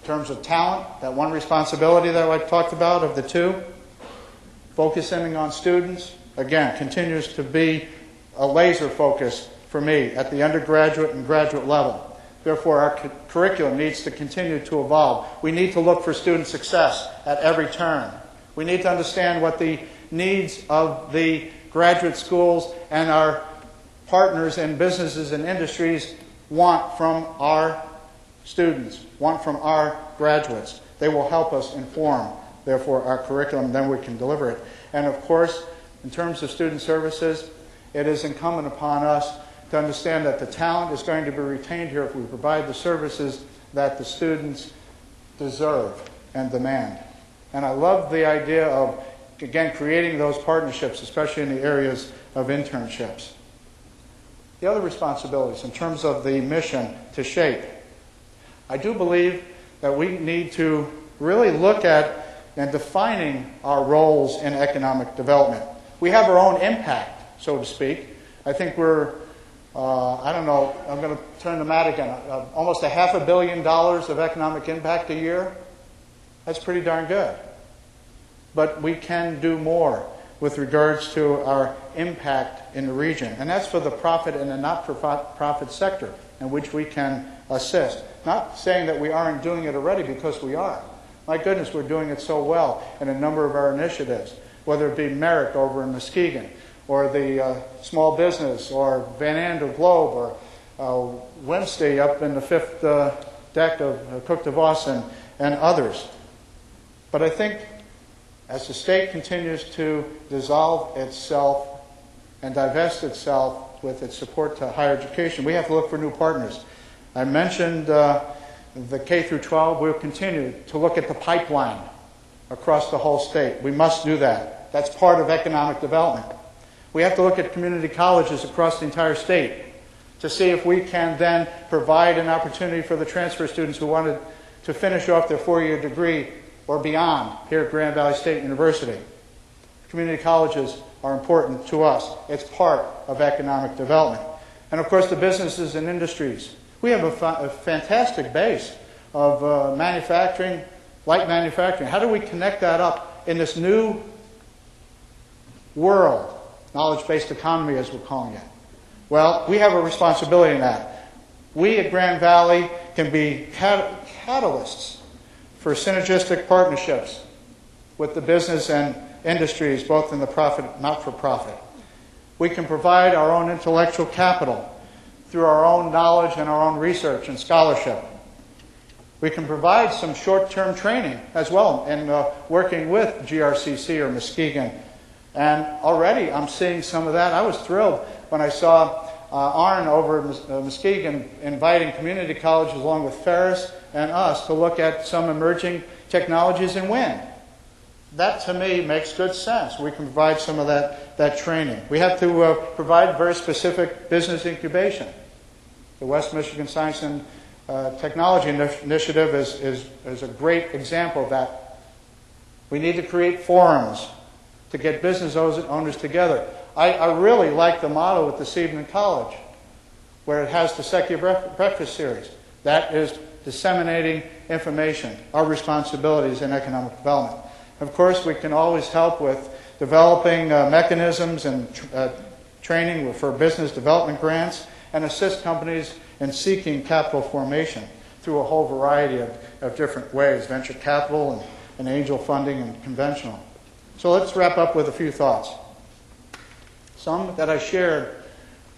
terms of talent, that one responsibility that I talked about of the two, focusing on students, again, continues to be a laser focus for me at the undergraduate and graduate level. Therefore, our curriculum needs to continue to evolve. We need to look for student success at every turn. We need to understand what the needs of the graduate schools and our partners in businesses and industries want from our students, want from our graduates. They will help us inform, therefore, our curriculum, then we can deliver it. And of course, in terms of student services, it is incumbent upon us to understand that the talent is going to be retained here if we provide the services that the students deserve and demand. And I love the idea of, again, creating those partnerships, especially in the areas of internships. The other responsibilities in terms of the mission to shape. I do believe that we need to really look at and defining our roles in economic development. We have our own impact, so to speak. I think we're, I don't know, I'm going to turn to Matt again, almost $500 million of economic impact a year. That's pretty darn good. But we can do more with regards to our impact in the region. And that's for the profit and the not-for-profit sector in which we can assist. Not saying that we aren't doing it already, because we are. My goodness, we're doing it so well in a number of our initiatives, whether it be Merrick over in Muskegon, or the small business, or Van Andel Globe, or Wednesday up in the fifth deck of Cook DeVos and others. But I think as the state continues to dissolve itself and divest itself with its support to higher education, we have to look for new partners. I mentioned the K through 12. We'll continue to look at the pipeline across the whole state. We must do that. That's part of economic development. We have to look at community colleges across the entire state to see if we can then provide an opportunity for the transfer students who wanted to finish off their four-year degree or beyond here at Grand Valley State University. Community colleges are important to us. It's part of economic development. And of course, the businesses and industries. We have a fantastic base of manufacturing, light manufacturing. How do we connect that up in this new world, knowledge-based economy as we're calling it. Well, we have a responsibility in that. We at Grand Valley can be catalysts for synergistic partnerships with the business and industries, both in the profit and not-for-profit. We can provide our own intellectual capital through our own knowledge and our own research and scholarship. We can provide some short-term training as well in working with GRCC or Muskegon. And already I'm seeing some of that. I was thrilled when I saw Arn over at Muskegon inviting community colleges along with Ferris and us to look at some emerging technologies in wind. That to me makes good sense. We can provide some of that training. We have to provide very specific business incubation. The West Michigan Science and Technology Initiative is a great example of that. We need to create forums to get business owners together. I really like the motto at the Seaman College, where it has the Secular Breakfast Series. That is disseminating information, our responsibilities in economic development. Of course, we can always help with developing mechanisms and training for business development grants and assist companies in seeking capital formation through a whole variety of different ways, venture capital and angel funding and conventional. So let's wrap up with a few thoughts. Some that I shared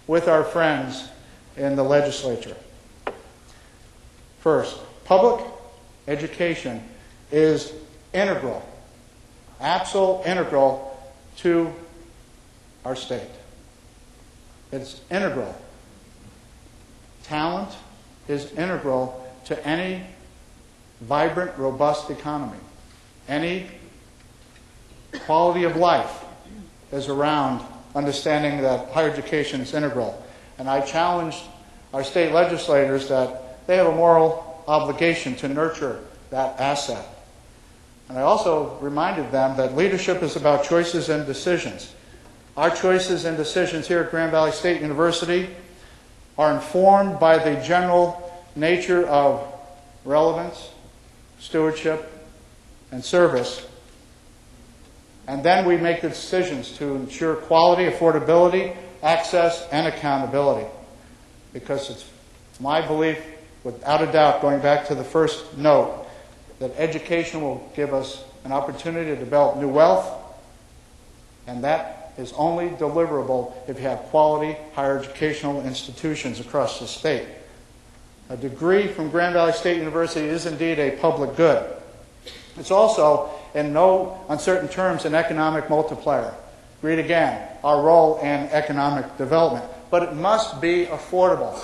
with our friends in the legislature. First, public education is integral, absolutely integral to our state. It's integral. Talent is integral to any vibrant, robust economy. Any quality of life is around understanding that higher education is integral. And I challenged our state legislators that they have a moral obligation to nurture that asset. And I also reminded them that leadership is about choices and decisions. Our choices and decisions here at Grand Valley State University are informed by the general nature of relevance, stewardship, and service. And then we make the decisions to ensure quality, affordability, access, and accountability. Because it's my belief, without a doubt, going back to the first note, that education will give us an opportunity to develop new wealth, and that is only deliverable if you have quality higher educational institutions across the state. A degree from Grand Valley State University is indeed a public good. It's also, in no uncertain terms, an economic multiplier. Read again, our role in economic development. But it must be affordable.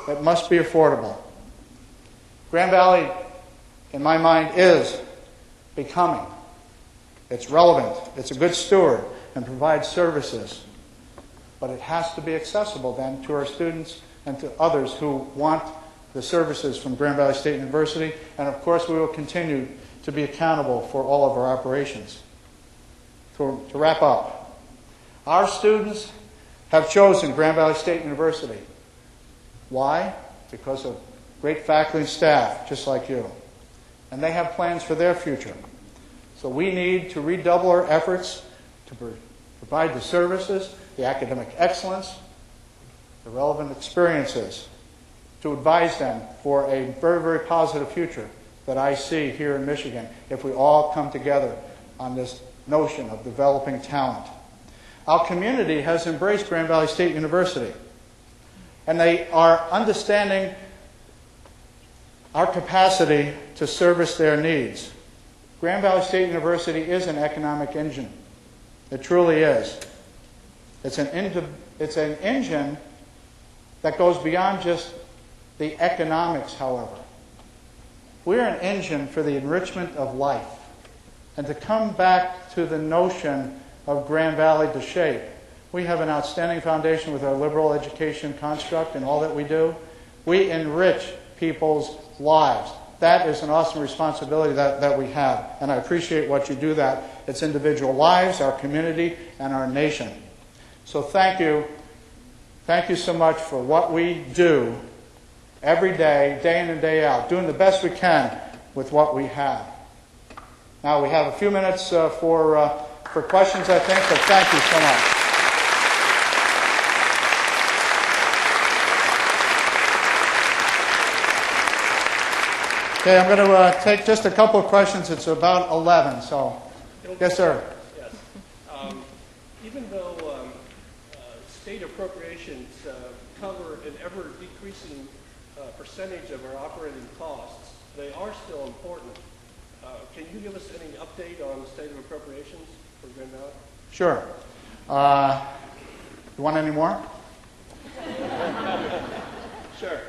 It must be affordable. Grand Valley, in my mind, is becoming. It's relevant. It's a good steward and provides services. But it has to be accessible then to our students and to others who want the services from Grand Valley State University. And of course, we will continue to be accountable for all of our operations. To wrap up, our students have chosen Grand Valley State University. Why? Because of great faculty and staff, just like you. And they have plans for their future. So we need to redouble our efforts to provide the services, the academic excellence, the relevant experiences, to advise them for a very, very positive future that I see here in Michigan if we all come together on this notion of developing talent. Our community has embraced Grand Valley State University, and they are understanding our capacity to service their needs. Grand Valley State University is an economic engine. It truly is. It's an engine that goes beyond just the economics, however. We're an engine for the enrichment of life. And to come back to the notion of Grand Valley to shape, we have an outstanding foundation with our liberal education construct and all that we do. We enrich people's lives. That is an awesome responsibility that we have. And I appreciate what you do that. It's individual lives, our community, and our nation. So thank you. Thank you so much for what we do every day, day in and day out, doing the best we can with what we have. Now we have a few minutes for for questions, I think, but thank you so much. Okay, I'm going to take just a couple of questions. It's about 11, so. Yes, sir. Yes. Even though state appropriations cover an ever-decreasing percentage of our operating costs, they are still important. Can you give us any update on the state of appropriations for Grand Valley? Sure. You want any more? Sure.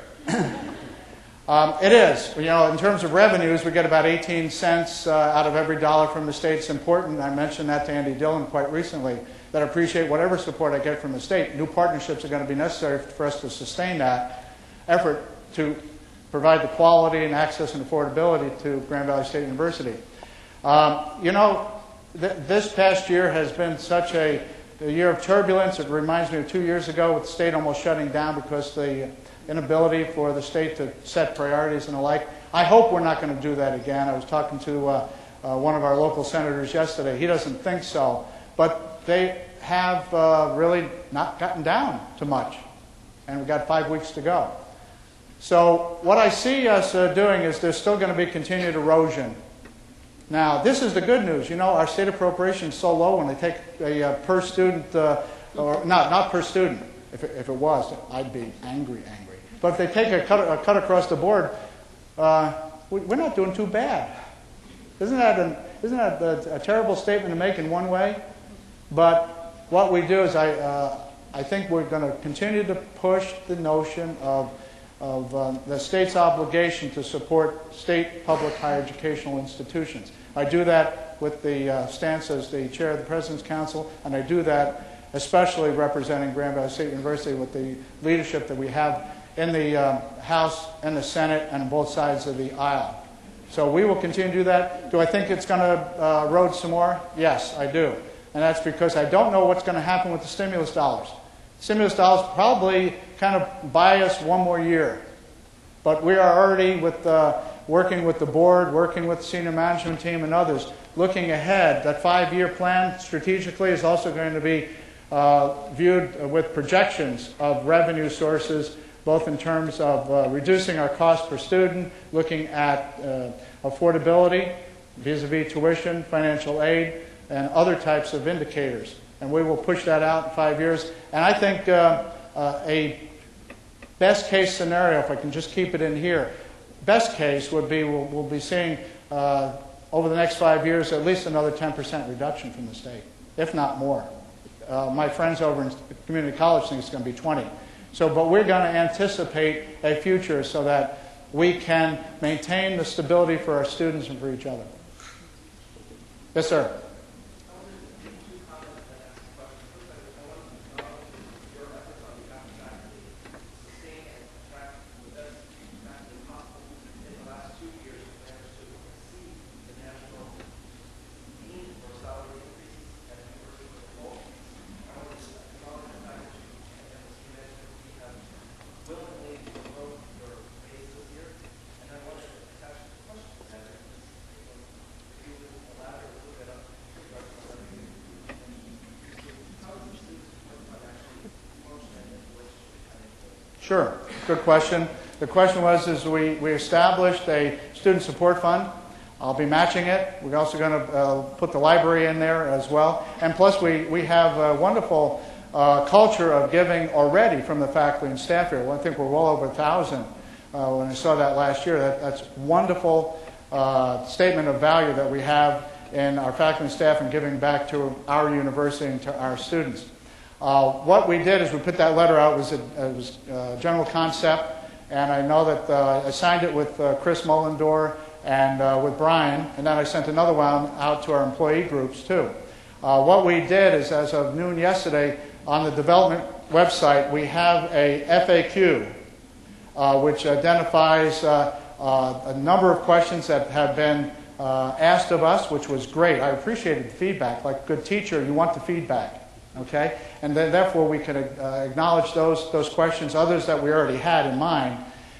It is. You know, in terms of revenues, we get about 18 cents out of every dollar from the state. It's important. I mentioned that to Andy Dillon quite recently, that I appreciate whatever support I get from the state. New partnerships are going to be necessary for us to sustain that effort to provide the quality and access and affordability to Grand Valley State University. You know, this past year has been such a year of turbulence. It reminds me of 2 years ago with the state almost shutting down because the inability for the state to set priorities and the like. I hope we're not going to do that again. I was talking to one of our local senators yesterday. He doesn't think so. But they have really not gotten down to much. And we've got 5 weeks to go. So what I see us doing is there's still going to be continued erosion. Now, this is the good news. You know, our state appropriation is so low when they take a per student, or not per student. If it was, I'd be angry. But if they take a cut across the board, we're not doing too bad. Isn't that a terrible statement to make in one way? But what we do is I think we're going to continue to push the notion of the state's obligation to support state public higher educational institutions. I do that with the stance as the chair of the President's Council, and I do that especially representing Grand Valley State University with the leadership that we have in the House and the Senate and on both sides of the aisle. So we will continue to do that. Do I think it's going to erode some more? Yes, I do. And that's because I don't know what's going to happen with the stimulus dollars. Stimulus dollars probably kind of buy us one more year. But we are already working with the board, working with the senior management team and others, looking ahead. That 5-year plan strategically is also going to be viewed with projections of revenue sources, both in terms of reducing our cost per student, looking at affordability, vis-a-vis tuition, financial aid, and other types of indicators. And we will push that out in 5 years. And I think a best case scenario, if I can just keep it in here, best case would be we'll be seeing over the next 5 years at least another 10% reduction from the state, if not more. My friends over in community college think it's going to be 20. But we're going to anticipate a future so that we can maintain the stability for our students and for each other. Yes, sir. Sure. Good question. The question was, we established a student support fund. I'll be matching it. We're also going to put the library in there as well. And plus, we have a wonderful culture of giving already from the faculty and staff here. Well, I think we're well over 1,000 when I saw that last year. That's wonderful statement of value that we have in our faculty and staff and giving back to our university and to our students. What we did is we put that letter out. It was a general concept, and I know that I signed it with Chris Mullendore and with Brian, and then I sent another one out to our employee groups too. What we did is, as of noon yesterday, on the development website, we have a FAQ, which identifies a number of questions that have been asked of us, which was great. I appreciated the feedback. Like a good teacher, you want the feedback. Okay, and then therefore we can acknowledge those questions, others that we already had in mind,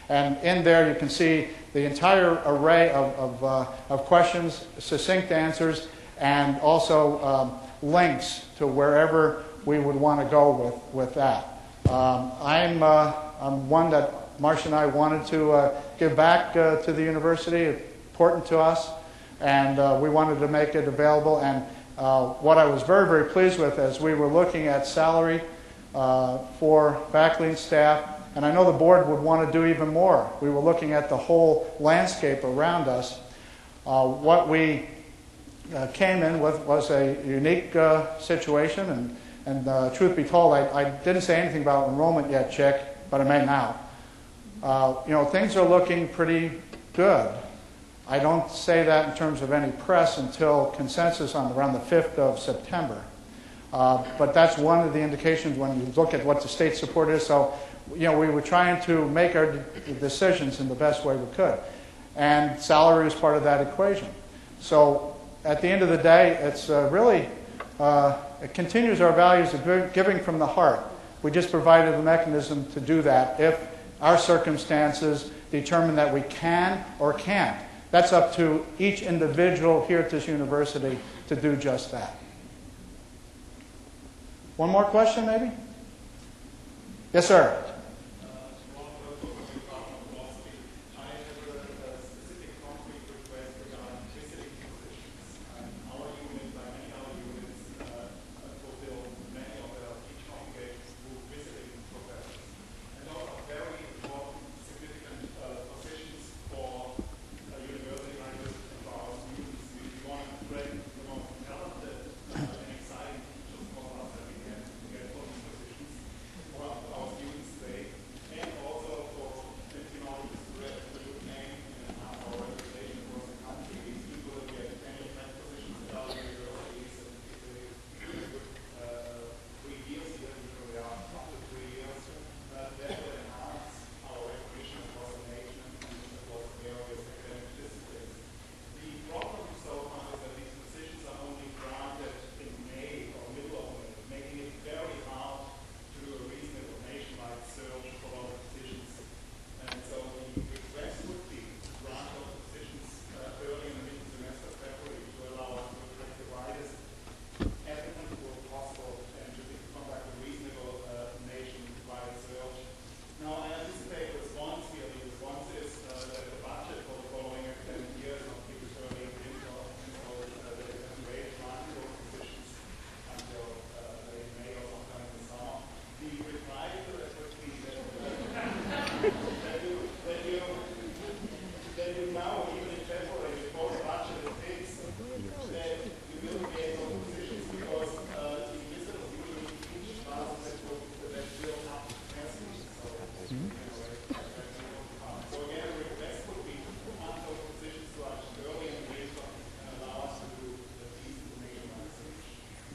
and in there you can see the entire array of questions, succinct answers, and also links to wherever we would want to go with that. I'm one that Marcia and I wanted to give back to the university. It's important to us, and we wanted to make it available. And what I was very, very pleased with as we were looking at salary for faculty and staff, and I know the board would want to do even more. We were looking at the whole landscape around us. What we came in with was a unique situation, and truth be told, I didn't say anything about enrollment yet, Chick, but I may now. Things are looking pretty good. I don't say that in terms of any press until consensus on around the 5th of September. But that's one of the indications when you look at what the state support is. So, we were trying to make our decisions in the best way we could. And salary is part of that equation. So at the end of the day, it's really, it continues our values of giving from the heart. We just provided a mechanism to do that if our circumstances determine that we can or can't. That's up to each individual here at this university to do just that. One more question, maybe? Yes, sir.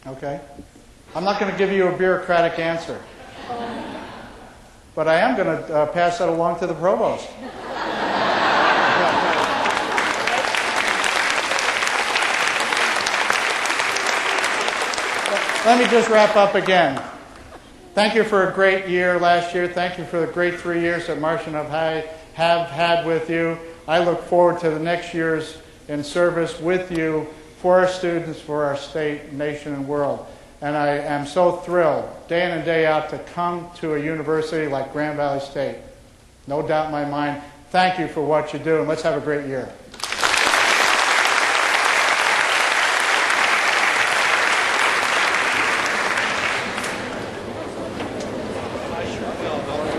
Okay. I'm not going to give you a bureaucratic answer. But I am going to pass that along to the provost. Let me just wrap up again. Thank you for a great year last year. Thank you for the great 3 years that Marcia and I have had with you. I look forward to the next years in service with you for our students, for our state, nation, and world. And I am so thrilled, day in and day out, to come to a university like Grand Valley State. No doubt in my mind. Thank you for what you do, and let's have a great year. I sure will.